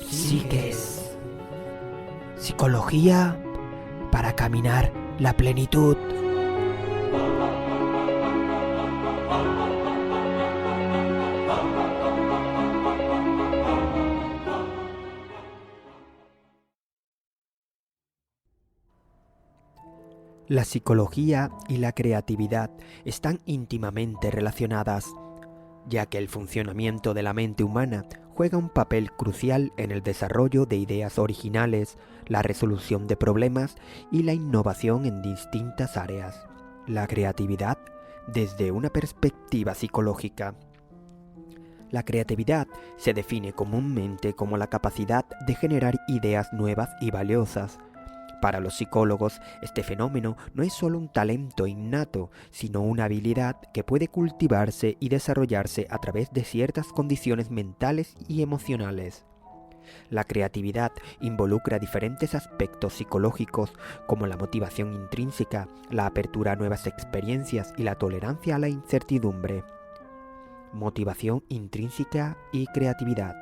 Psiques. Psicología para caminar la plenitud. La psicología y la creatividad están íntimamente relacionadas, ya que el funcionamiento de la mente humana juega un papel crucial en el desarrollo de ideas originales, la resolución de problemas y la innovación en distintas áreas. La creatividad desde una perspectiva psicológica. La creatividad se define comúnmente como la capacidad de generar ideas nuevas y valiosas. Para los psicólogos, este fenómeno no es solo un talento innato, sino una habilidad que puede cultivarse y desarrollarse a través de ciertas condiciones mentales y emocionales. La creatividad involucra diferentes aspectos psicológicos como la motivación intrínseca, la apertura a nuevas experiencias y la tolerancia a la incertidumbre. Motivación intrínseca y creatividad.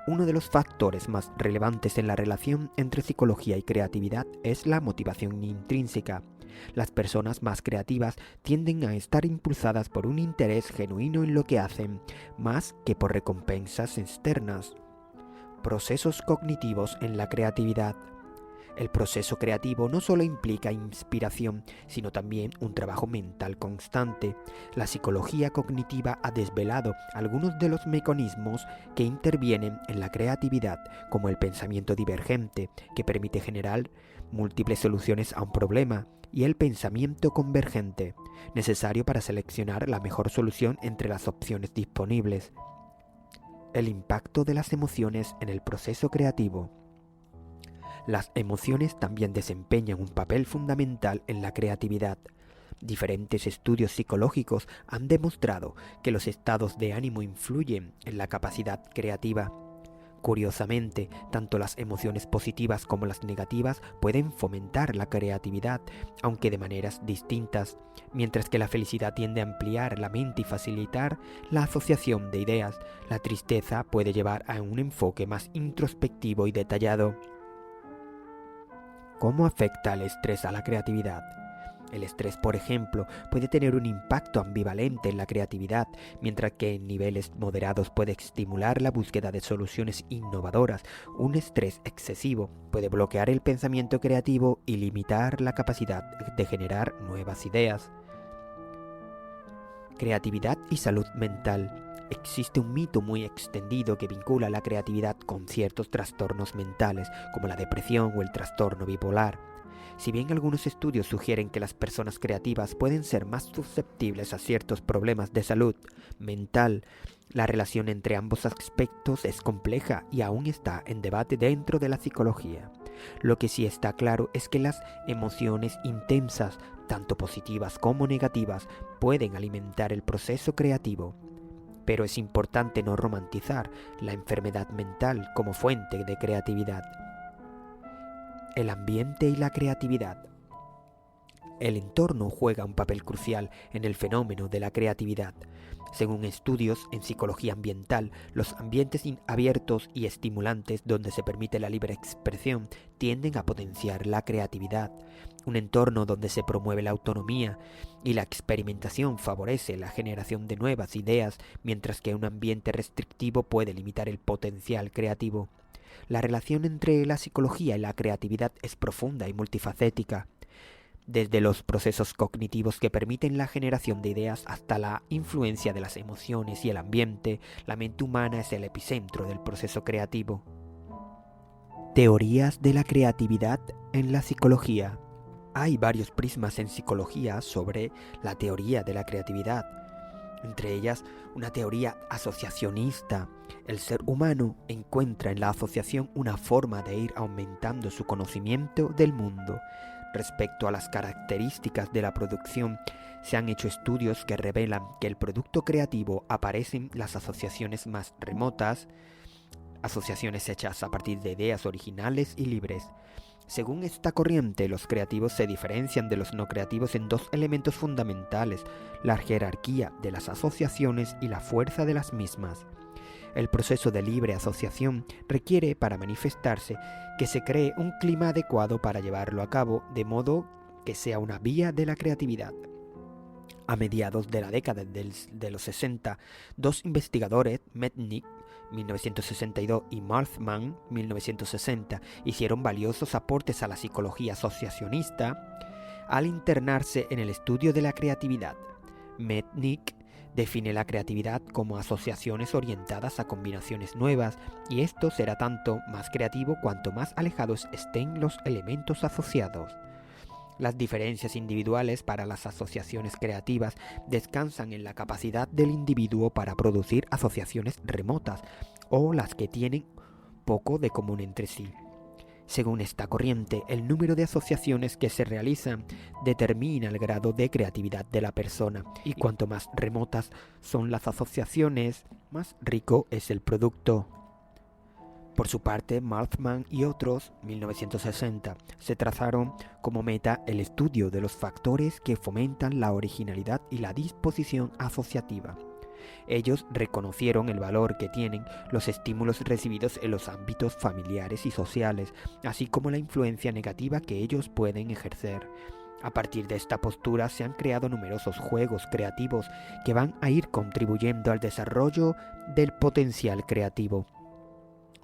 Uno de los factores más relevantes en la relación entre psicología y creatividad es la motivación intrínseca. Las personas más creativas tienden a estar impulsadas por un interés genuino en lo que hacen, más que por recompensas externas. Procesos cognitivos en la creatividad. El proceso creativo no solo implica inspiración, sino también un trabajo mental constante. La psicología cognitiva ha desvelado algunos de los mecanismos que intervienen en la creatividad, como el pensamiento divergente, que permite generar múltiples soluciones a un problema, y el pensamiento convergente, necesario para seleccionar la mejor solución entre las opciones disponibles. El impacto de las emociones en el proceso creativo. Las emociones también desempeñan un papel fundamental en la creatividad. Diferentes estudios psicológicos han demostrado que los estados de ánimo influyen en la capacidad creativa. Curiosamente, tanto las emociones positivas como las negativas pueden fomentar la creatividad, aunque de maneras distintas, mientras que la felicidad tiende a ampliar la mente y facilitar la asociación de ideas. La tristeza puede llevar a un enfoque más introspectivo y detallado. ¿Cómo afecta el estrés a la creatividad? El estrés, por ejemplo, puede tener un impacto ambivalente en la creatividad, mientras que en niveles moderados puede estimular la búsqueda de soluciones innovadoras. Un estrés excesivo puede bloquear el pensamiento creativo y limitar la capacidad de generar nuevas ideas. Creatividad y salud mental. Existe un mito muy extendido que vincula la creatividad con ciertos trastornos mentales, como la depresión o el trastorno bipolar. Si bien algunos estudios sugieren que las personas creativas pueden ser más susceptibles a ciertos problemas de salud mental, la relación entre ambos aspectos es compleja y aún está en debate dentro de la psicología. Lo que sí está claro es que las emociones intensas, tanto positivas como negativas, pueden alimentar el proceso creativo. Pero es importante no romantizar la enfermedad mental como fuente de creatividad. El ambiente y la creatividad. El entorno juega un papel crucial en el fenómeno de la creatividad. Según estudios en psicología ambiental, los ambientes abiertos y estimulantes donde se permite la libre expresión tienden a potenciar la creatividad. Un entorno donde se promueve la autonomía y la experimentación favorece la generación de nuevas ideas, mientras que un ambiente restrictivo puede limitar el potencial creativo. La relación entre la psicología y la creatividad es profunda y multifacética. Desde los procesos cognitivos que permiten la generación de ideas hasta la influencia de las emociones y el ambiente, la mente humana es el epicentro del proceso creativo. Teorías de la creatividad en la psicología. Hay varios prismas en psicología sobre la teoría de la creatividad. Entre ellas, una teoría asociacionista. El ser humano encuentra en la asociación una forma de ir aumentando su conocimiento del mundo. Respecto a las características de la producción, se han hecho estudios que revelan que el producto creativo aparece en las asociaciones más remotas, asociaciones hechas a partir de ideas originales y libres. Según esta corriente, los creativos se diferencian de los no creativos en dos elementos fundamentales: la jerarquía de las asociaciones y la fuerza de las mismas. El proceso de libre asociación requiere, para manifestarse, que se cree un clima adecuado para llevarlo a cabo, de modo que sea una vía de la creatividad. A mediados de la década de los 60, dos investigadores, Mednick, 1962, y Maltzman, 1960, hicieron valiosos aportes a la psicología asociacionista al internarse en el estudio de la creatividad. Mednick define la creatividad como asociaciones orientadas a combinaciones nuevas, y esto será tanto más creativo cuanto más alejados estén los elementos asociados. Las diferencias individuales para las asociaciones creativas descansan en la capacidad del individuo para producir asociaciones remotas o las que tienen poco de común entre sí. Según esta corriente, el número de asociaciones que se realizan determina el grado de creatividad de la persona, y cuanto más remotas son las asociaciones, más rico es el producto. Por su parte, Maltzman y otros, 1960, se trazaron como meta el estudio de los factores que fomentan la originalidad y la disposición asociativa. Ellos reconocieron el valor que tienen los estímulos recibidos en los ámbitos familiares y sociales, así como la influencia negativa que ellos pueden ejercer. A partir de esta postura se han creado numerosos juegos creativos que van a ir contribuyendo al desarrollo del potencial creativo.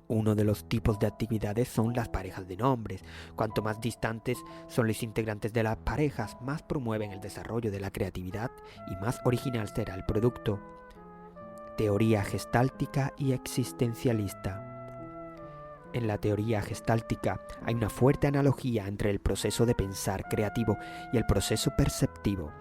Uno de los tipos de actividades son las parejas de nombres. Cuanto más distantes son los integrantes de las parejas, más promueven el desarrollo de la creatividad y más original será el producto. Teoría gestáltica y existencialista. En la teoría gestáltica hay una fuerte analogía entre el proceso de pensar creativo y el proceso perceptivo.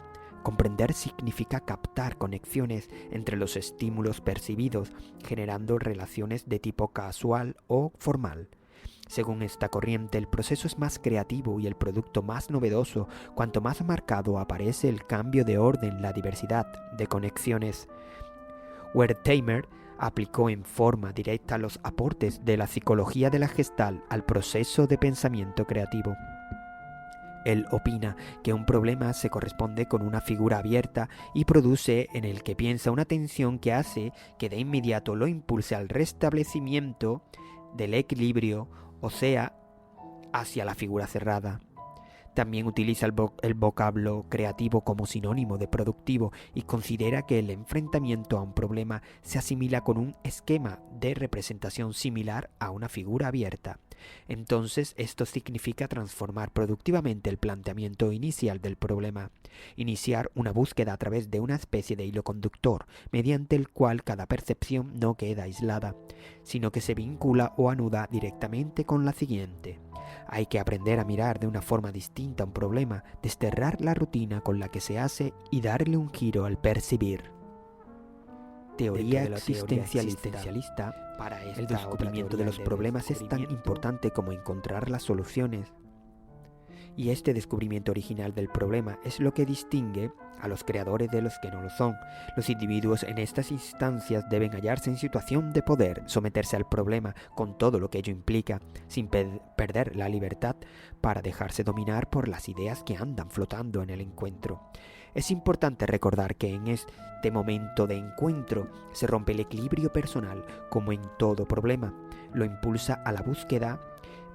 Comprender significa captar conexiones entre los estímulos percibidos, generando relaciones de tipo casual o formal. Según esta corriente, el proceso es más creativo y el producto más novedoso cuanto más marcado aparece el cambio de orden, la diversidad de conexiones. Wertheimer aplicó en forma directa los aportes de la psicología de la Gestalt al proceso de pensamiento creativo. Él opina que un problema se corresponde con una figura abierta y produce en el que piensa una tensión que hace que de inmediato lo impulse al restablecimiento del equilibrio, o sea, hacia la figura cerrada. También utiliza el vocablo creativo como sinónimo de productivo y considera que el enfrentamiento a un problema se asimila con un esquema de representación similar a una figura abierta. Entonces, esto significa transformar productivamente el planteamiento inicial del problema, iniciar una búsqueda a través de una especie de hilo conductor, mediante el cual cada percepción no queda aislada, sino que se vincula o anuda directamente con la siguiente. Hay que aprender a mirar de una forma distinta a un problema, desterrar la rutina con la que se hace y darle un giro al percibir. Teoría existencialista. Para el descubrimiento de los problemas es tan importante como encontrar las soluciones. Y este descubrimiento original del problema es lo que distingue a los creadores de los que no lo son. Los individuos en estas instancias deben hallarse en situación de poder someterse al problema con todo lo que ello implica, sin perder la libertad para dejarse dominar por las ideas que andan flotando en el encuentro. Es importante recordar que en este momento de encuentro se rompe el equilibrio personal, como en todo problema. Lo impulsa a la búsqueda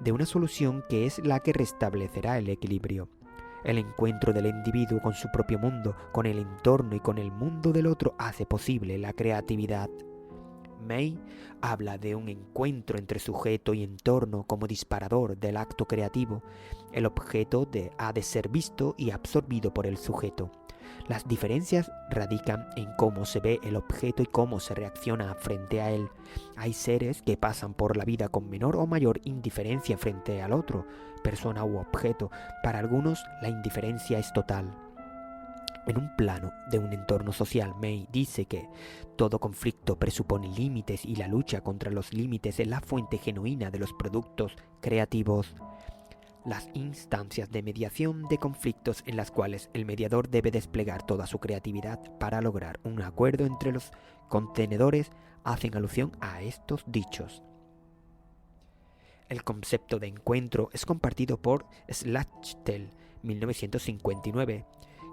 de una solución que es la que restablecerá el equilibrio. El encuentro del individuo con su propio mundo, con el entorno y con el mundo del otro hace posible la creatividad. May habla de un encuentro entre sujeto y entorno como disparador del acto creativo. El objeto ha de ser visto y absorbido por el sujeto. Las diferencias radican en cómo se ve el objeto y cómo se reacciona frente a él. Hay seres que pasan por la vida con menor o mayor indiferencia frente al otro, persona u objeto. Para algunos, la indiferencia es total. En un plano de un entorno social, May dice que todo conflicto presupone límites y la lucha contra los límites es la fuente genuina de los productos creativos. Las instancias de mediación de conflictos en las cuales el mediador debe desplegar toda su creatividad para lograr un acuerdo entre los contenedores hacen alusión a estos dichos. El concepto de encuentro es compartido por Slachtel, 1959,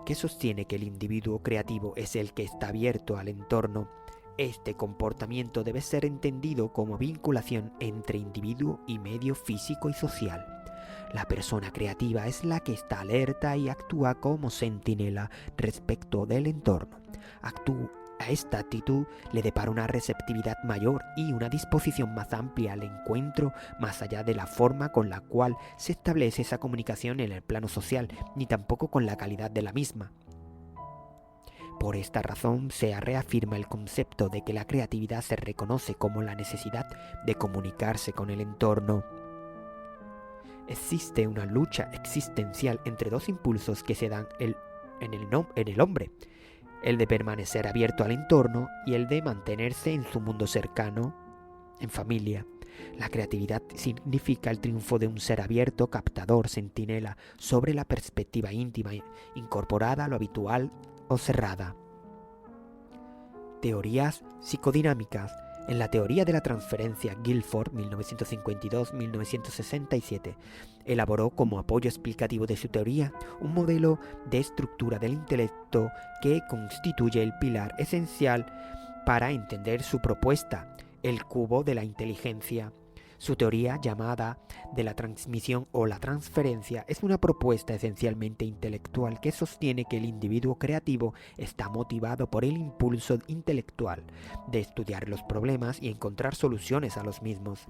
que sostiene que el individuo creativo es el que está abierto al entorno. Este comportamiento debe ser entendido como vinculación entre individuo y medio físico y social. La persona creativa es la que está alerta y actúa como centinela respecto del entorno. A esta actitud le depara una receptividad mayor y una disposición más amplia al encuentro, más allá de la forma con la cual se establece esa comunicación en el plano social, ni tampoco con la calidad de la misma. Por esta razón se reafirma el concepto de que la creatividad se reconoce como la necesidad de comunicarse con el entorno. Existe una lucha existencial entre dos impulsos que se dan en el hombre: el de permanecer abierto al entorno y el de mantenerse en su mundo cercano, en familia. La creatividad significa el triunfo de un ser abierto, captador, centinela, sobre la perspectiva íntima, incorporada a lo habitual o cerrada. Teorías psicodinámicas. En la teoría de la transferencia, Guilford, 1952-1967, elaboró como apoyo explicativo de su teoría un modelo de estructura del intelecto que constituye el pilar esencial para entender su propuesta, el cubo de la inteligencia. Su teoría, llamada de la transmisión o la transferencia, es una propuesta esencialmente intelectual que sostiene que el individuo creativo está motivado por el impulso intelectual de estudiar los problemas y encontrar soluciones a los mismos.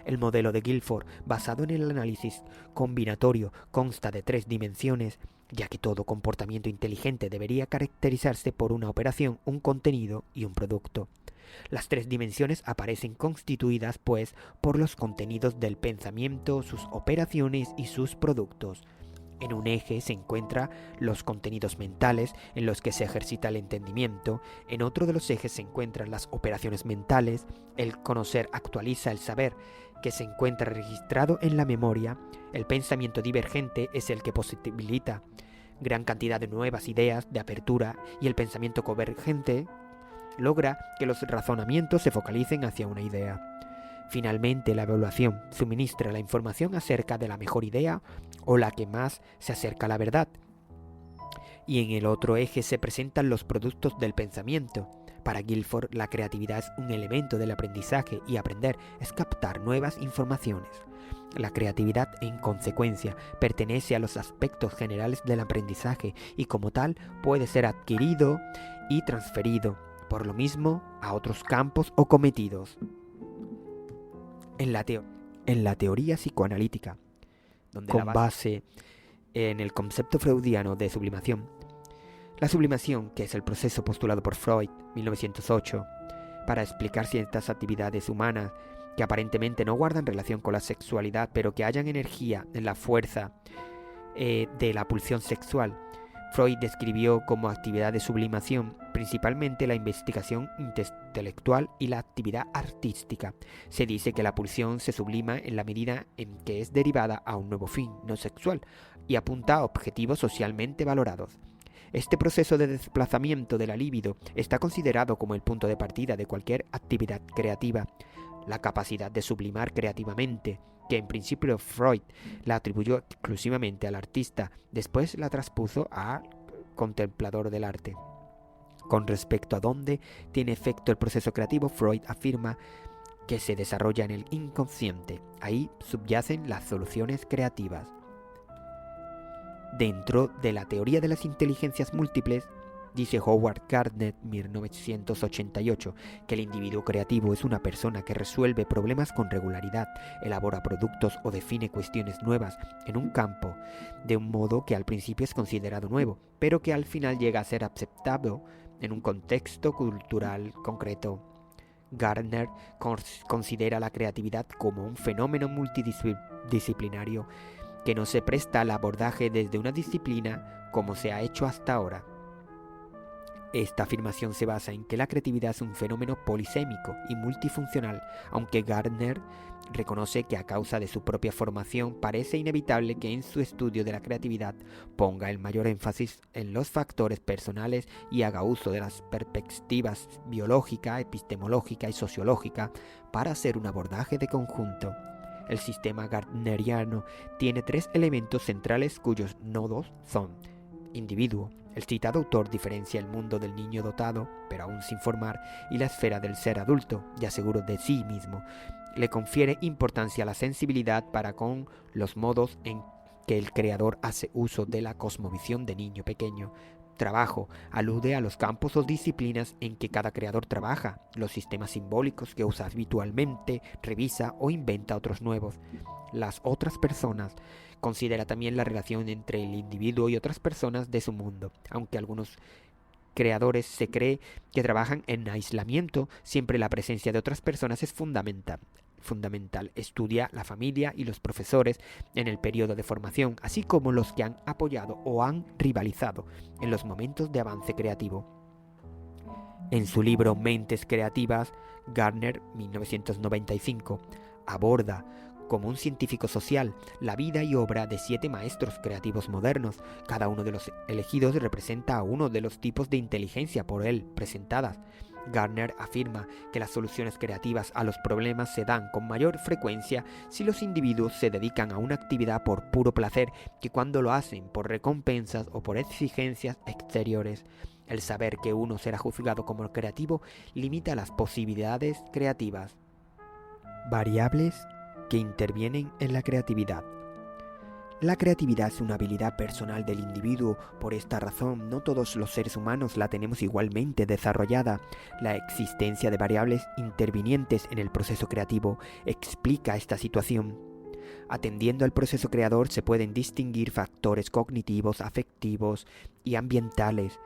El modelo de Guilford, basado en el análisis combinatorio, consta de 3 dimensiones, ya que todo comportamiento inteligente debería caracterizarse por una operación, un contenido y un producto. Las 3 dimensiones aparecen constituidas, pues, por los contenidos del pensamiento, sus operaciones y sus productos. En un eje se encuentran los contenidos mentales, en los que se ejercita el entendimiento. En otro de los ejes se encuentran las operaciones mentales. El conocer actualiza el saber, que se encuentra registrado en la memoria. El pensamiento divergente es el que posibilita gran cantidad de nuevas ideas de apertura, y el pensamiento convergente logra que los razonamientos se focalicen hacia una idea. Finalmente, la evaluación suministra la información acerca de la mejor idea o la que más se acerca a la verdad. Y en el otro eje se presentan los productos del pensamiento. Para Guilford, la creatividad es un elemento del aprendizaje y aprender es captar nuevas informaciones. La creatividad, en consecuencia, pertenece a los aspectos generales del aprendizaje y como tal puede ser adquirido y transferido por lo mismo a otros campos o cometidos. En la teoría psicoanalítica, con base en el concepto freudiano de sublimación, la sublimación, que es el proceso postulado por Freud, 1908, para explicar ciertas actividades humanas que aparentemente no guardan relación con la sexualidad, pero que hallan energía en la fuerza de la pulsión sexual. Freud describió como actividad de sublimación principalmente la investigación intelectual y la actividad artística. Se dice que la pulsión se sublima en la medida en que es derivada a un nuevo fin no sexual y apunta a objetivos socialmente valorados. Este proceso de desplazamiento de la libido está considerado como el punto de partida de cualquier actividad creativa. La capacidad de sublimar creativamente, que en principio Freud la atribuyó exclusivamente al artista, después la traspuso al contemplador del arte. Con respecto a dónde tiene efecto el proceso creativo, Freud afirma que se desarrolla en el inconsciente. Ahí subyacen las soluciones creativas. Dentro de la teoría de las inteligencias múltiples, dice Howard Gardner, 1988, que el individuo creativo es una persona que resuelve problemas con regularidad, elabora productos o define cuestiones nuevas en un campo, de un modo que al principio es considerado nuevo, pero que al final llega a ser aceptado en un contexto cultural concreto. Gardner considera la creatividad como un fenómeno multidisciplinario que no se presta al abordaje desde una disciplina como se ha hecho hasta ahora. Esta afirmación se basa en que la creatividad es un fenómeno polisémico y multifuncional, aunque Gardner reconoce que a causa de su propia formación parece inevitable que en su estudio de la creatividad ponga el mayor énfasis en los factores personales y haga uso de las perspectivas biológica, epistemológica y sociológica para hacer un abordaje de conjunto. El sistema gardneriano tiene 3 elementos centrales cuyos nodos son individuo. El citado autor diferencia el mundo del niño dotado, pero aún sin formar, y la esfera del ser adulto, ya seguro de sí mismo. Le confiere importancia a la sensibilidad para con los modos en que el creador hace uso de la cosmovisión de niño pequeño. Trabajo alude a los campos o disciplinas en que cada creador trabaja, los sistemas simbólicos que usa habitualmente, revisa o inventa otros nuevos. Las otras personas considera también la relación entre el individuo y otras personas de su mundo, aunque algunos creadores se cree que trabajan en aislamiento, siempre la presencia de otras personas es fundamental. Estudia la familia y los profesores en el periodo de formación, así como los que han apoyado o han rivalizado en los momentos de avance creativo. En su libro Mentes Creativas, Gardner, 1995, aborda como un científico social la vida y obra de 7 maestros creativos modernos. Cada uno de los elegidos representa a uno de los tipos de inteligencia por él presentadas. Gardner afirma que las soluciones creativas a los problemas se dan con mayor frecuencia si los individuos se dedican a una actividad por puro placer que cuando lo hacen por recompensas o por exigencias exteriores. El saber que uno será juzgado como creativo limita las posibilidades creativas. Variables que intervienen en la creatividad. La creatividad es una habilidad personal del individuo. Por esta razón, no todos los seres humanos la tenemos igualmente desarrollada. La existencia de variables intervinientes en el proceso creativo explica esta situación. Atendiendo al proceso creador se pueden distinguir factores cognitivos, afectivos y ambientales.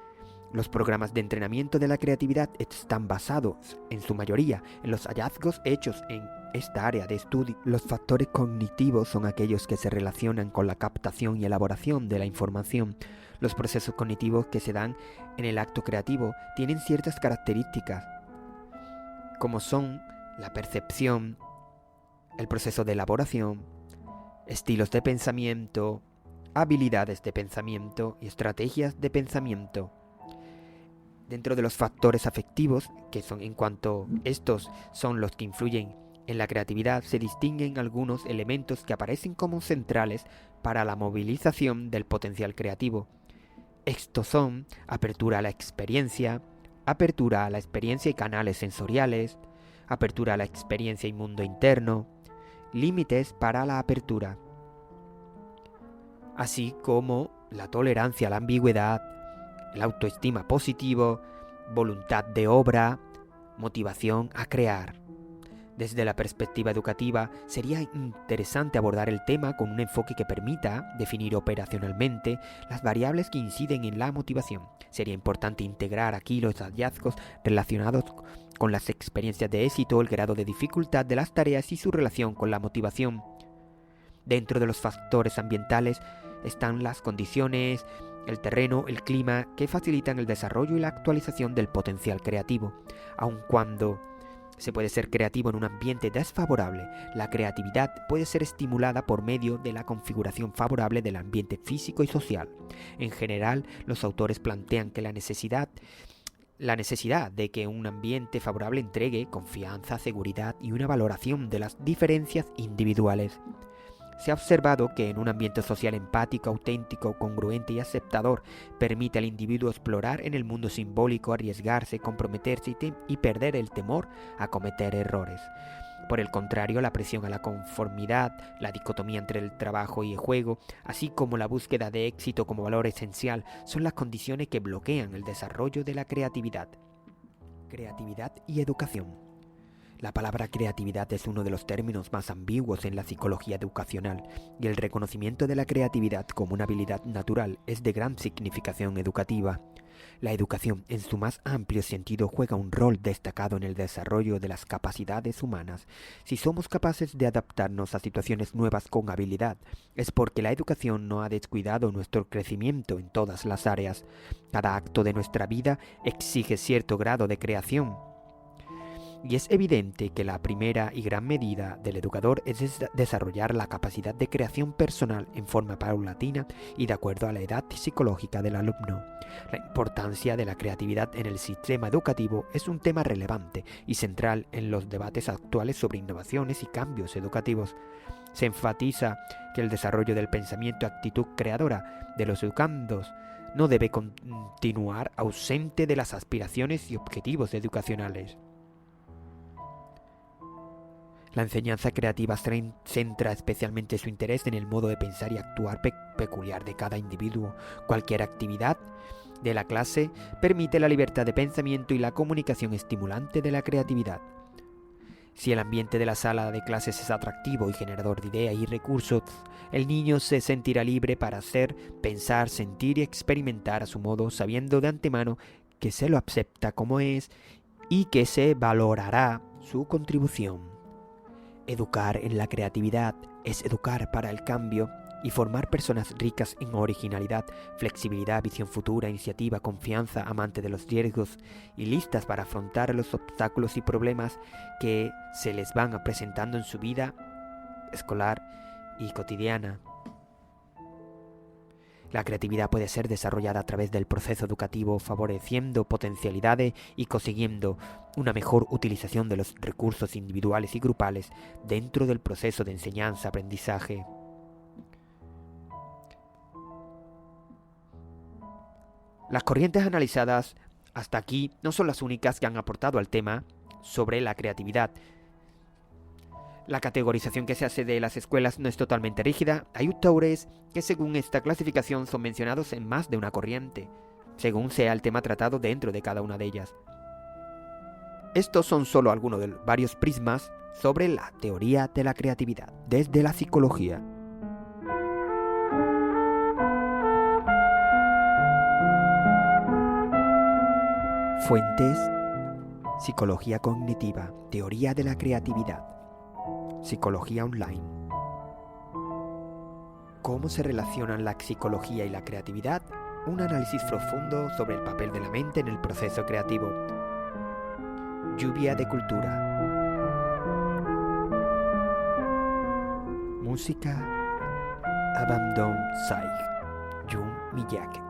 Los programas de entrenamiento de la creatividad están basados, en su mayoría, en los hallazgos hechos en esta área de estudio. Los factores cognitivos son aquellos que se relacionan con la captación y elaboración de la información. Los procesos cognitivos que se dan en el acto creativo tienen ciertas características, como son la percepción, el proceso de elaboración, estilos de pensamiento, habilidades de pensamiento y estrategias de pensamiento. Dentro de los factores afectivos, que son en cuanto estos son los que influyen en la creatividad, se distinguen algunos elementos que aparecen como centrales para la movilización del potencial creativo. Estos son apertura a la experiencia y canales sensoriales, apertura a la experiencia y mundo interno, límites para la apertura, así como la tolerancia a la ambigüedad, la autoestima positivo, voluntad de obra, motivación a crear. Desde la perspectiva educativa, sería interesante abordar el tema con un enfoque que permita definir operacionalmente las variables que inciden en la motivación. Sería importante integrar aquí los hallazgos relacionados con las experiencias de éxito, el grado de dificultad de las tareas y su relación con la motivación. Dentro de los factores ambientales están las condiciones, el terreno, el clima, que facilitan el desarrollo y la actualización del potencial creativo. Aun cuando se puede ser creativo en un ambiente desfavorable, la creatividad puede ser estimulada por medio de la configuración favorable del ambiente físico y social. En general, los autores plantean que la necesidad de que un ambiente favorable entregue confianza, seguridad y una valoración de las diferencias individuales. Se ha observado que en un ambiente social empático, auténtico, congruente y aceptador, permite al individuo explorar en el mundo simbólico, arriesgarse, comprometerse y perder el temor a cometer errores. Por el contrario, la presión a la conformidad, la dicotomía entre el trabajo y el juego, así como la búsqueda de éxito como valor esencial, son las condiciones que bloquean el desarrollo de la creatividad. Creatividad y educación. La palabra creatividad es uno de los términos más ambiguos en la psicología educacional, y el reconocimiento de la creatividad como una habilidad natural es de gran significación educativa. La educación, en su más amplio sentido, juega un rol destacado en el desarrollo de las capacidades humanas. Si somos capaces de adaptarnos a situaciones nuevas con habilidad, es porque la educación no ha descuidado nuestro crecimiento en todas las áreas. Cada acto de nuestra vida exige cierto grado de creación. Y es evidente que la primera y gran medida del educador es desarrollar la capacidad de creación personal en forma paulatina y de acuerdo a la edad psicológica del alumno. La importancia de la creatividad en el sistema educativo es un tema relevante y central en los debates actuales sobre innovaciones y cambios educativos. Se enfatiza que el desarrollo del pensamiento y actitud creadora de los educandos no debe continuar ausente de las aspiraciones y objetivos educacionales. La enseñanza creativa centra especialmente su interés en el modo de pensar y actuar peculiar de cada individuo. Cualquier actividad de la clase permite la libertad de pensamiento y la comunicación estimulante de la creatividad. Si el ambiente de la sala de clases es atractivo y generador de ideas y recursos, el niño se sentirá libre para hacer, pensar, sentir y experimentar a su modo, sabiendo de antemano que se lo acepta como es y que se valorará su contribución. Educar en la creatividad es educar para el cambio y formar personas ricas en originalidad, flexibilidad, visión futura, iniciativa, confianza, amante de los riesgos y listas para afrontar los obstáculos y problemas que se les van presentando en su vida escolar y cotidiana. La creatividad puede ser desarrollada a través del proceso educativo, favoreciendo potencialidades y consiguiendo una mejor utilización de los recursos individuales y grupales dentro del proceso de enseñanza-aprendizaje. Las corrientes analizadas hasta aquí no son las únicas que han aportado al tema sobre la creatividad. La categorización que se hace de las escuelas no es totalmente rígida. Hay autores que según esta clasificación son mencionados en más de una corriente, según sea el tema tratado dentro de cada una de ellas. Estos son solo algunos de los varios prismas sobre la teoría de la creatividad desde la psicología. Fuentes: psicología cognitiva, teoría de la creatividad, psicología online. ¿Cómo se relacionan la psicología y la creatividad? Un análisis profundo sobre el papel de la mente en el proceso creativo. Lluvia de cultura. Música: Abandon Sai, Jun Miyake.